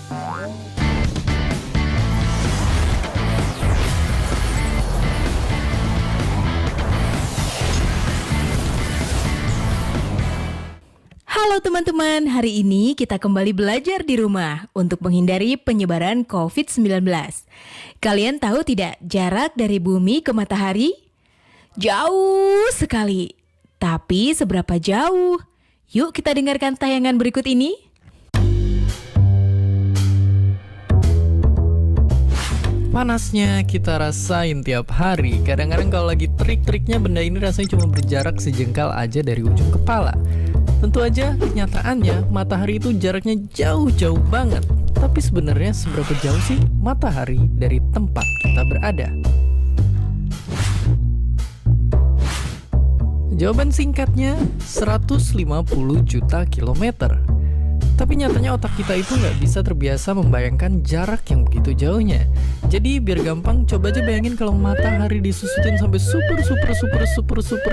Halo teman-teman, hari ini kita kembali belajar di rumah untuk menghindari penyebaran COVID-19. Kalian tahu tidak jarak dari bumi ke matahari? Jauh sekali. Tapi seberapa jauh? Yuk kita dengarkan tayangan berikut ini. Panasnya kita rasain tiap hari. Kadang-kadang kalau lagi trik-triknya benda ini rasanya cuma berjarak sejengkal aja dari ujung kepala. Tentu aja kenyataannya matahari itu jaraknya jauh-jauh banget. Tapi sebenarnya seberapa jauh sih matahari dari tempat kita berada? Jawaban singkatnya 150 juta kilometer. Tapi nyatanya otak kita itu nggak bisa terbiasa membayangkan jarak yang begitu jauhnya. Jadi biar gampang, coba aja bayangin kalau matahari disusutin sampai super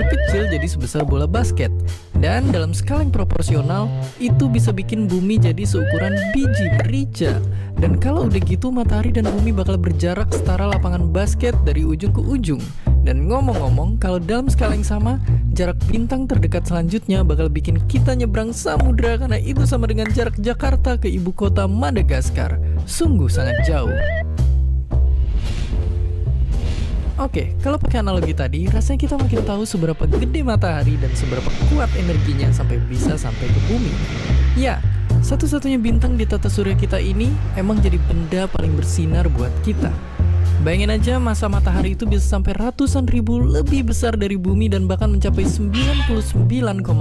kecil jadi sebesar bola basket. Dan dalam skala yang proporsional, itu bisa bikin bumi jadi seukuran biji merica. Dan kalau udah gitu, matahari dan bumi bakal berjarak setara lapangan basket dari ujung ke ujung. Dan ngomong-ngomong, kalau dalam skala yang sama, jarak bintang terdekat selanjutnya bakal bikin kita nyebrang samudra karena itu sama dengan jarak Jakarta ke ibu kota Madagaskar. Sungguh sangat jauh. Oke, kalau pakai analogi tadi, rasanya kita makin tahu seberapa gede matahari dan seberapa kuat energinya sampai bisa sampai ke bumi. Ya, satu-satunya bintang di tata surya kita ini emang jadi benda paling bersinar buat kita. Bayangin aja masa matahari itu bisa sampai ratusan ribu lebih besar dari bumi dan bahkan mencapai 99,8%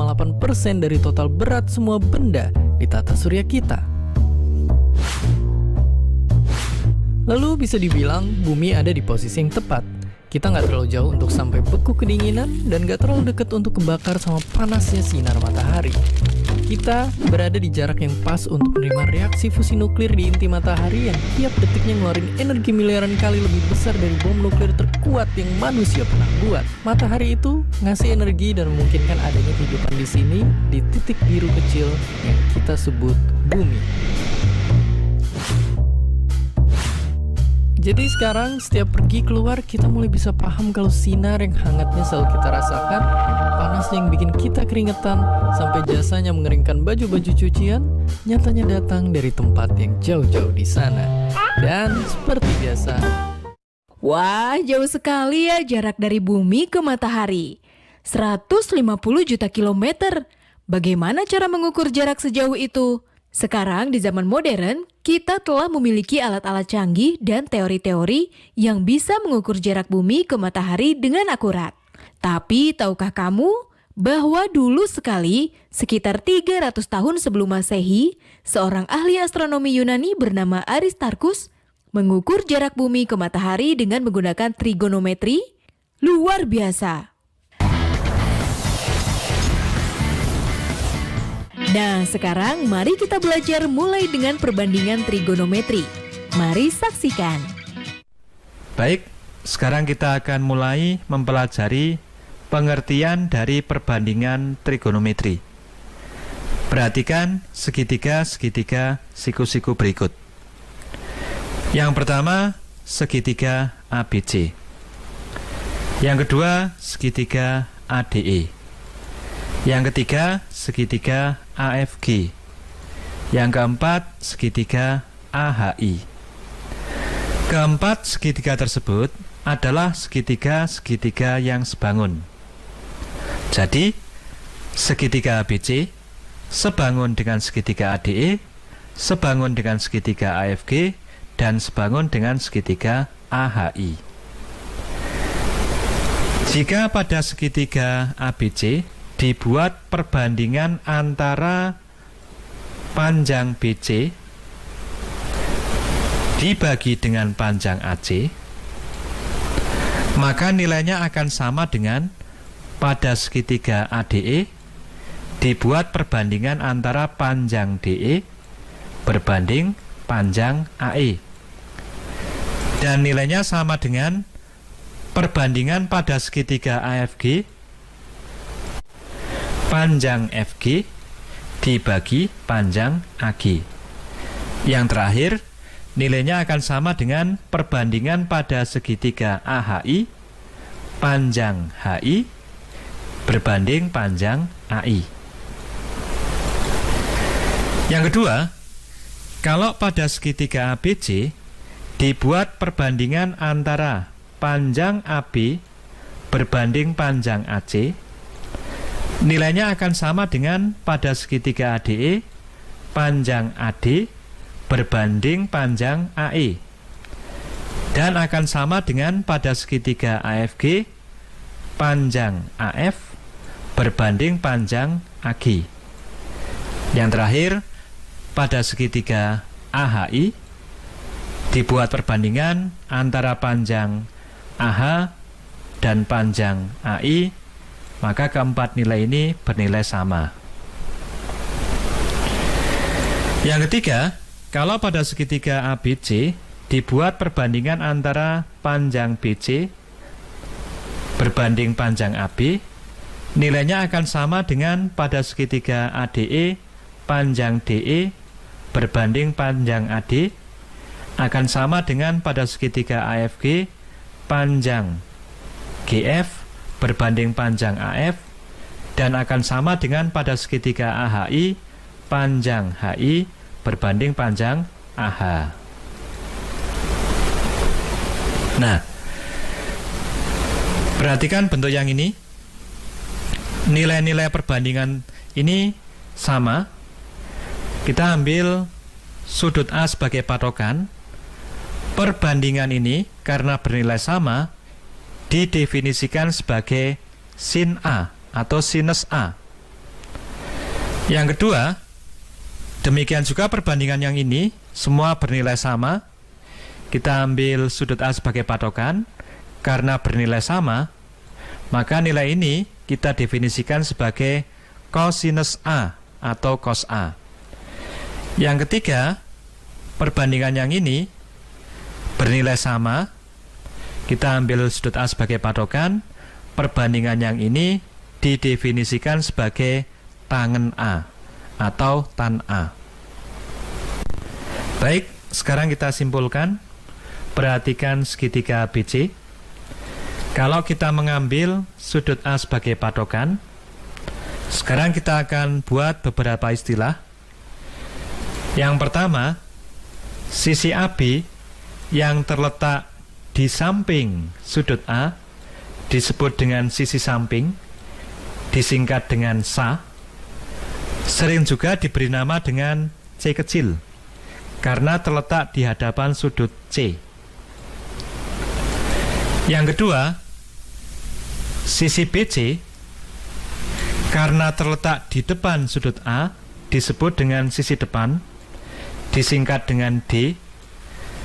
dari total berat semua benda di tata surya kita. Lalu bisa dibilang bumi ada di posisi yang tepat. Kita nggak terlalu jauh untuk sampai beku kedinginan dan nggak terlalu dekat untuk kebakar sama panasnya sinar matahari. Kita berada di jarak yang pas untuk menerima reaksi fusi nuklir di inti matahari yang tiap detiknya ngeluarin energi miliaran kali lebih besar dari bom nuklir terkuat yang manusia pernah buat. Matahari itu ngasih energi dan memungkinkan adanya kehidupan di sini di titik biru kecil yang kita sebut bumi. Jadi sekarang setiap pergi keluar kita mulai bisa paham kalau sinar yang hangatnya selalu kita rasakan, panasnya yang bikin kita keringetan, sampai jasanya mengeringkan baju-baju cucian, nyatanya datang dari tempat yang jauh-jauh di sana. Dan seperti biasa, Wah, jauh sekali ya jarak dari bumi ke matahari. 150 juta kilometer. Bagaimana cara mengukur jarak sejauh itu? Sekarang di zaman modern, kita telah memiliki alat-alat canggih dan teori-teori yang bisa mengukur jarak bumi ke matahari dengan akurat. Tapi tahukah kamu bahwa dulu sekali, sekitar 300 tahun sebelum Masehi, seorang ahli astronomi Yunani bernama Aristarchus mengukur jarak bumi ke matahari dengan menggunakan trigonometri? Luar biasa! Nah, sekarang mari kita belajar mulai dengan perbandingan trigonometri. Mari saksikan. Baik, sekarang kita akan mulai mempelajari pengertian dari perbandingan trigonometri. Perhatikan segitiga-segitiga siku-siku berikut. Yang pertama, segitiga ABC. Yang kedua, segitiga ADE. Yang ketiga, segitiga AFG. Yang keempat, segitiga AHI. Keempat segitiga tersebut adalah segitiga-segitiga yang sebangun. Jadi, segitiga ABC sebangun dengan segitiga ADE, sebangun dengan segitiga AFG, dan sebangun dengan segitiga AHI. Jika pada segitiga ABC dibuat perbandingan antara panjang BC dibagi dengan panjang AC, maka nilainya akan sama dengan pada segitiga ADE dibuat perbandingan antara panjang DE berbanding panjang AE. Dan nilainya sama dengan perbandingan pada segitiga AFG panjang FG dibagi panjang AG. Yang terakhir, nilainya akan sama dengan perbandingan pada segitiga AHI, panjang HI, berbanding panjang AI. Yang kedua, kalau pada segitiga ABC dibuat perbandingan antara panjang AB berbanding panjang AC, nilainya akan sama dengan pada segitiga ADE, panjang AD berbanding panjang AE, dan akan sama dengan pada segitiga AFG, panjang AF berbanding panjang AG. Yang terakhir, pada segitiga AHI dibuat perbandingan antara panjang AH dan panjang AI, maka keempat nilai ini bernilai sama. Yang ketiga, kalau pada segitiga ABC dibuat perbandingan antara panjang BC berbanding panjang AB, nilainya akan sama dengan pada segitiga ADE, panjang DE berbanding panjang AD, akan sama dengan pada segitiga AFG, panjang GF berbanding panjang AF, dan akan sama dengan pada segitiga AHI, panjang HI berbanding panjang AH. Nah, perhatikan bentuk yang ini. Nilai-nilai perbandingan ini sama. Kita ambil sudut A sebagai patokan. Perbandingan ini karena bernilai sama didefinisikan sebagai sin A atau sinus A. Yang kedua, demikian juga perbandingan yang ini semua bernilai sama. Kita ambil sudut A sebagai patokan. Karena bernilai sama, maka nilai ini kita definisikan sebagai cosinus A atau cos A. Yang ketiga, perbandingan yang ini bernilai sama. Kita ambil sudut A sebagai patokan. Perbandingan yang ini didefinisikan sebagai tangen A atau tan A. Baik, sekarang kita simpulkan. Perhatikan segitiga ABC. Kalau kita mengambil sudut A sebagai patokan, sekarang kita akan buat beberapa istilah. Yang pertama, sisi AB yang terletak di samping sudut A disebut dengan sisi samping, disingkat dengan SA. Sering juga diberi nama dengan C kecil, karena terletak di hadapan sudut C. Yang kedua, sisi BC karena terletak di depan sudut A disebut dengan sisi depan, disingkat dengan D.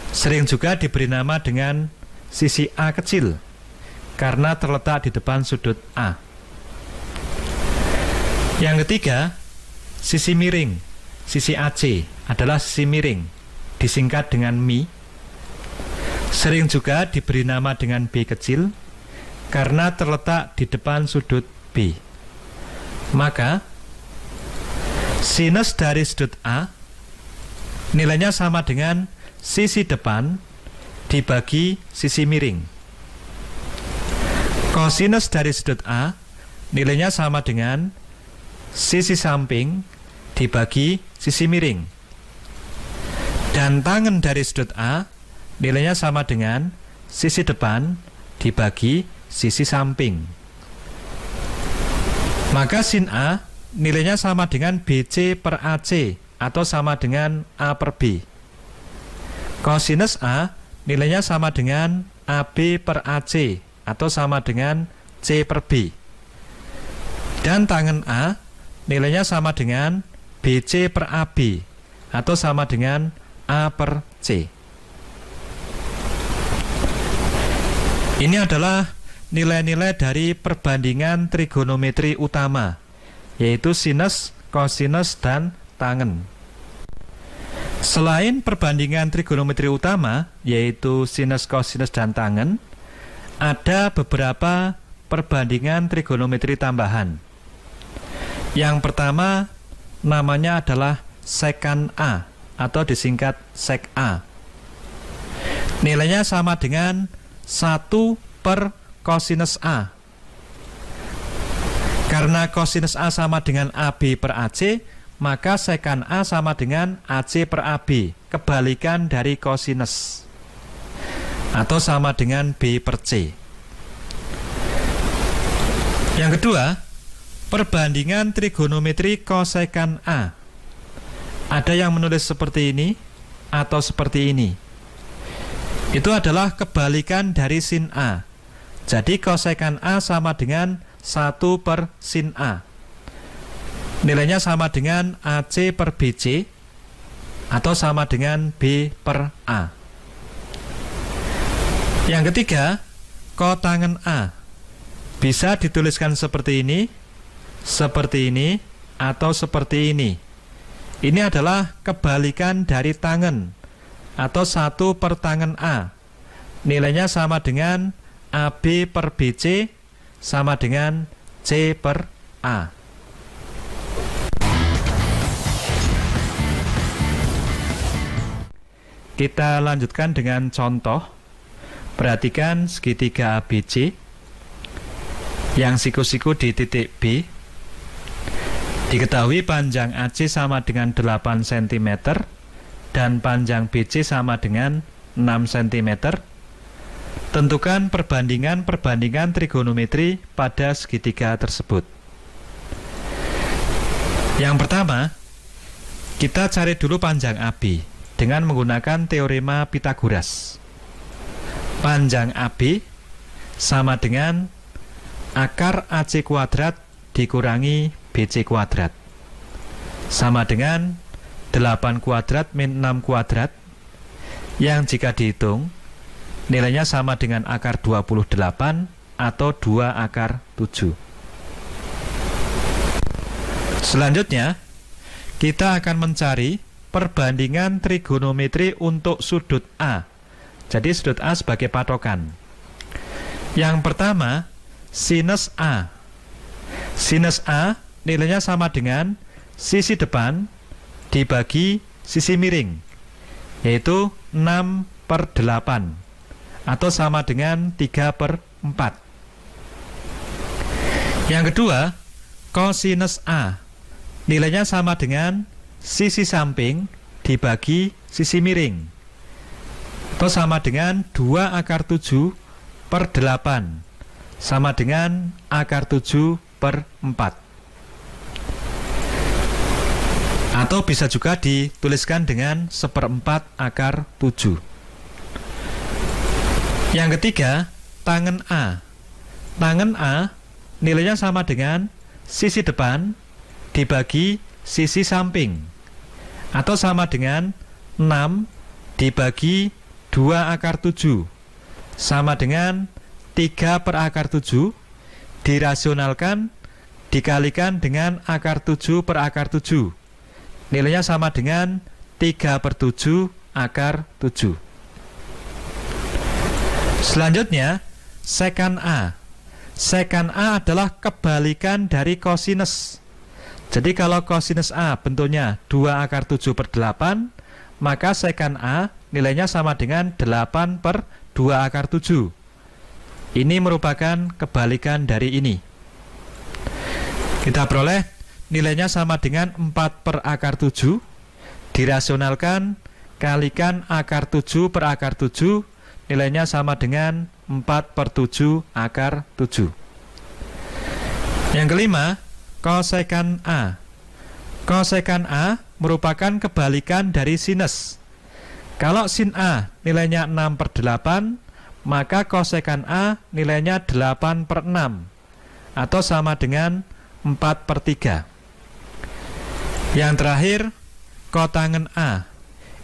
Sering juga diberi nama dengan sisi A kecil karena terletak di depan sudut A. Yang ketiga, sisi miring, sisi AC adalah sisi miring, disingkat dengan Mi. Sering juga diberi nama dengan B kecil karena terletak di depan sudut B. Maka sinus dari sudut A nilainya sama dengan sisi depan dibagi sisi miring. Kosinus dari sudut A nilainya sama dengan sisi samping dibagi sisi miring. Dan tangen dari sudut A nilainya sama dengan sisi depan dibagi sisi samping. Maka sin A nilainya sama dengan BC per AC atau sama dengan A per B. Kosinus A nilainya sama dengan AB per AC atau sama dengan C per B. Dan tangen A nilainya sama dengan BC per AB atau sama dengan A per C. Ini adalah nilai-nilai dari perbandingan trigonometri utama, yaitu sinus, kosinus, dan tangen. Selain perbandingan trigonometri utama, yaitu sinus, kosinus, dan tangen, ada beberapa perbandingan trigonometri tambahan. Yang pertama namanya adalah sekant A atau disingkat sek A. Nilainya sama dengan 1 per kosinus A. Karena kosinus A sama dengan AB per AC, maka sekan A sama dengan AC per AB, kebalikan dari kosinus, atau sama dengan B per C. Yang kedua, perbandingan trigonometri kosekan A. Ada yang menulis seperti ini atau seperti ini. Itu adalah kebalikan dari sin A. Jadi kosekan A sama dengan 1 per sin A. Nilainya sama dengan AC per BC atau sama dengan B per A. Yang ketiga, kotangen A. Bisa dituliskan seperti ini, atau seperti ini. Ini adalah kebalikan dari tangen atau 1 per tangen A. Nilainya sama dengan AB per BC sama dengan C per A. Kita lanjutkan dengan contoh. Perhatikan segitiga ABC yang siku-siku di titik B. Diketahui panjang AC sama dengan 8 cm dan panjang BC sama dengan 6 cm. Tentukan perbandingan trigonometri pada segitiga tersebut. Yang pertama, kita cari dulu panjang AB dengan menggunakan teorema Pythagoras. Panjang AB sama dengan akar AC kuadrat dikurangi BC kuadrat, sama dengan 8 kuadrat min 6 kuadrat, yang jika dihitung nilainya sama dengan akar 28 atau 2 akar 7. Selanjutnya, kita akan mencari perbandingan trigonometri untuk sudut A. Jadi sudut A sebagai patokan. Yang pertama, sinus A. Sinus A nilainya sama dengan sisi depan dibagi sisi miring, yaitu 6 per 8, atau sama dengan 3 per 4. Yang kedua, kosinus A. Nilainya sama dengan sisi samping dibagi sisi miring, atau sama dengan 2 akar 7 per 8, sama dengan akar 7 per 4. Atau bisa juga dituliskan dengan 1/4 akar 7. Yang ketiga, tangen A. Tangen A nilainya sama dengan sisi depan dibagi sisi samping, atau sama dengan 6 dibagi 2 akar 7, sama dengan 3 per akar 7, dirasionalkan, dikalikan dengan akar 7 per akar 7. Nilainya sama dengan 3 per 7 akar 7. Selanjutnya, sekan A. Sekan A adalah kebalikan dari kosinus. Jadi kalau kosinus A bentuknya 2 akar 7 per 8, maka sekan A nilainya sama dengan 8 per 2 akar 7. Ini merupakan kebalikan dari ini. Kita peroleh nilainya sama dengan 4 per akar 7, dirasionalkan, kalikan akar 7 per akar 7, nilainya sama dengan 4 per 7 akar 7. Yang kelima, kosekan A. Kosekan A merupakan kebalikan dari sinus. Kalau sin A nilainya 6 per 8, maka kosekan A nilainya 8 per 6, atau sama dengan 4 per 3. Yang terakhir, kotangen A.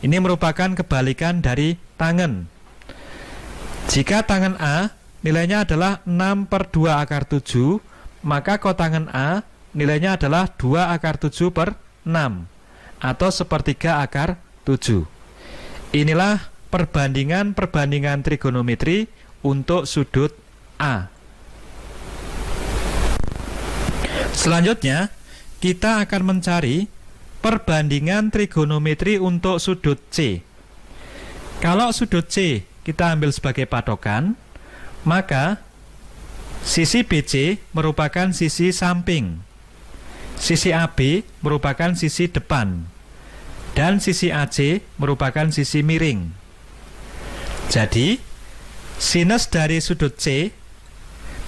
Ini merupakan kebalikan dari tangen. Jika tangen A nilainya adalah 6 per 2 akar 7, maka kotangen A nilainya adalah 2 akar 7 per 6, atau 1/3 akar 7. Inilah perbandingan trigonometri untuk sudut A. Selanjutnya, kita akan mencari perbandingan trigonometri untuk sudut C. Kalau sudut C kita ambil sebagai patokan, maka sisi BC merupakan sisi samping, sisi AB merupakan sisi depan, dan sisi AC merupakan sisi miring. Jadi, sinus dari sudut C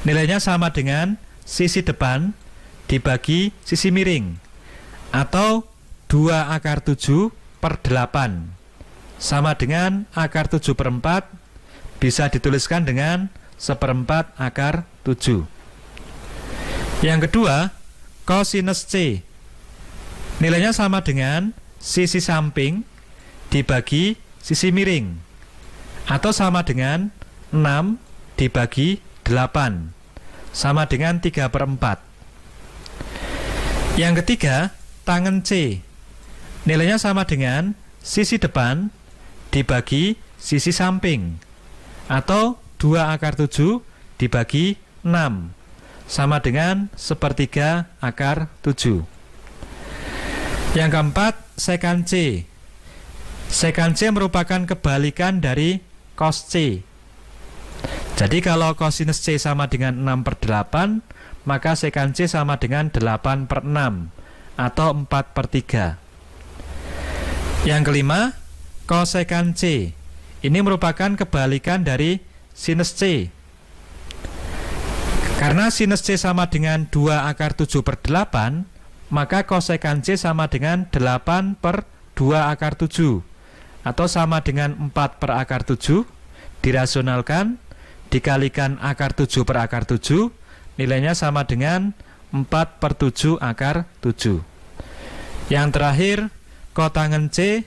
nilainya sama dengan sisi depan dibagi sisi miring, atau 2/7/8 sama dengan akar 7/4, bisa dituliskan dengan 1/4/7. Yang kedua, kosinus C nilainya sama dengan sisi samping dibagi sisi miring, atau sama dengan 6 dibagi 8 sama dengan 3/4. Yang ketiga, tangen C nilainya sama dengan sisi depan dibagi sisi samping, atau 2/7 dibagi 6 sama dengan 1/3/7. Yang keempat, sekant C. Sekant C merupakan kebalikan dari cos C. Jadi kalau kosinus C sama dengan 6/8, maka sekant C sama dengan 8/6 atau 4/3. Yang kelima, kosekant C. Ini merupakan kebalikan dari sinus C. Karena sinus C sama dengan 2/7/8, maka kosekant C sama dengan 8/2/7 atau sama dengan 4/7, dirasionalkan, dikalikan akar 7/7, nilainya sama dengan 4/7/7. Yang terakhir, kotangen C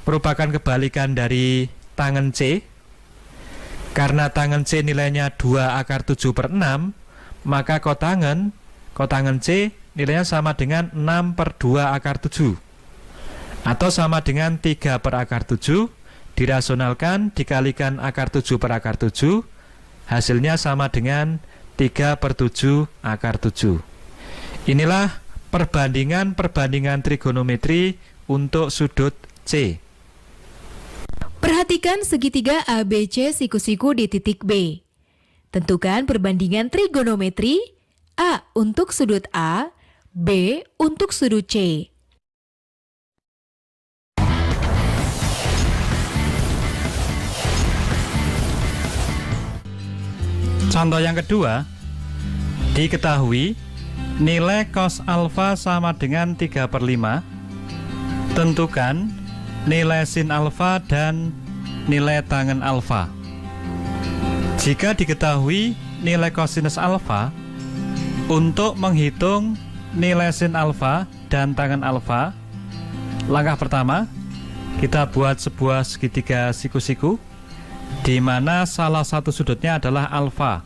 merupakan kebalikan dari tangen C. Karena tangen C nilainya 2/7/6, maka kotangen C nilainya sama dengan 6/2/7 atau sama dengan 3/7, dirasionalkan, dikalikan akar 7/7, hasilnya sama dengan 3/7/7. Inilah perbandingan trigonometri untuk sudut C. Perhatikan segitiga ABC siku-siku di titik B. Tentukan perbandingan trigonometri A untuk sudut A, B untuk sudut C. Contoh yang kedua, diketahui nilai cos alfa sama dengan 3/5. Tentukan nilai sin alfa dan nilai tangen alfa. Jika diketahui nilai kosinus alfa, untuk menghitung nilai sin alfa dan tangen alfa, langkah pertama, kita buat sebuah segitiga siku-siku di mana salah satu sudutnya adalah alfa.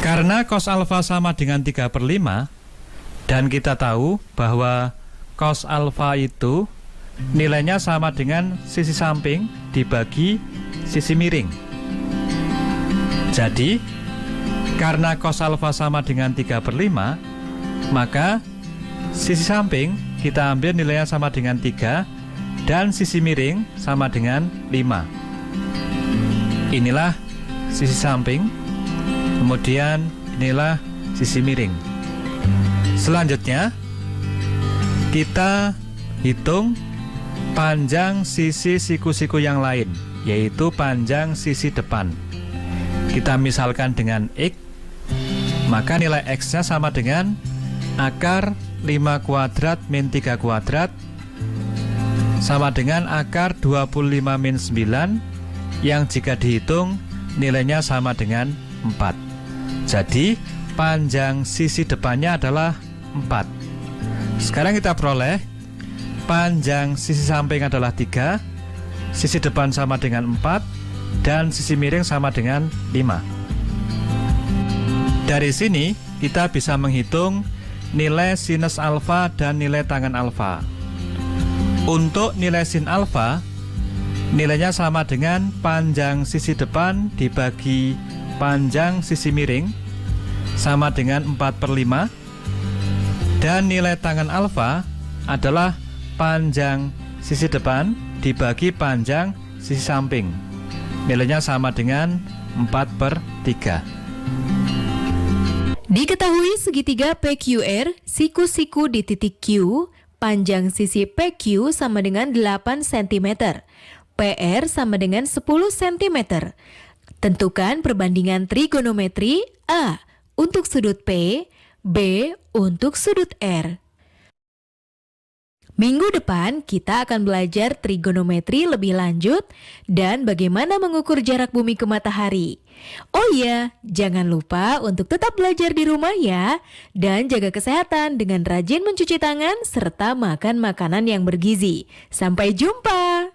Karena cos alfa sama dengan 3/5, dan kita tahu bahwa cos alfa itu nilainya sama dengan sisi samping dibagi sisi miring. Jadi, karena cos alfa sama dengan 3/5, maka sisi samping kita ambil nilainya sama dengan 3 dan sisi miring sama dengan 5. Inilah sisi samping, kemudian inilah sisi miring. Selanjutnya, kita hitung panjang sisi siku-siku yang lain, yaitu panjang sisi depan. Kita misalkan dengan X, maka nilai X-nya sama dengan akar 5 kuadrat min 3 kuadrat sama dengan akar 25 min 9, yang jika dihitung nilainya sama dengan 4. Jadi panjang sisi depannya adalah 4. Sekarang kita peroleh panjang sisi samping adalah 3, sisi depan sama dengan 4, dan sisi miring sama dengan 5. Dari sini kita bisa menghitung nilai sinus alfa dan nilai tangen alfa. Untuk nilai sin alfa, nilainya sama dengan panjang sisi depan dibagi panjang sisi miring sama dengan 4/5. Dan nilai tangen alfa adalah panjang sisi depan dibagi panjang sisi samping. Nilainya sama dengan 4/3. Diketahui segitiga PQR, siku-siku di titik Q, panjang sisi PQ sama dengan 8 cm, PR sama dengan 10 cm. Tentukan perbandingan trigonometri A untuk sudut P, B untuk sudut R. Minggu depan kita akan belajar trigonometri lebih lanjut dan bagaimana mengukur jarak bumi ke matahari. Oh iya, jangan lupa untuk tetap belajar di rumah ya, dan jaga kesehatan dengan rajin mencuci tangan serta makan makanan yang bergizi. Sampai jumpa!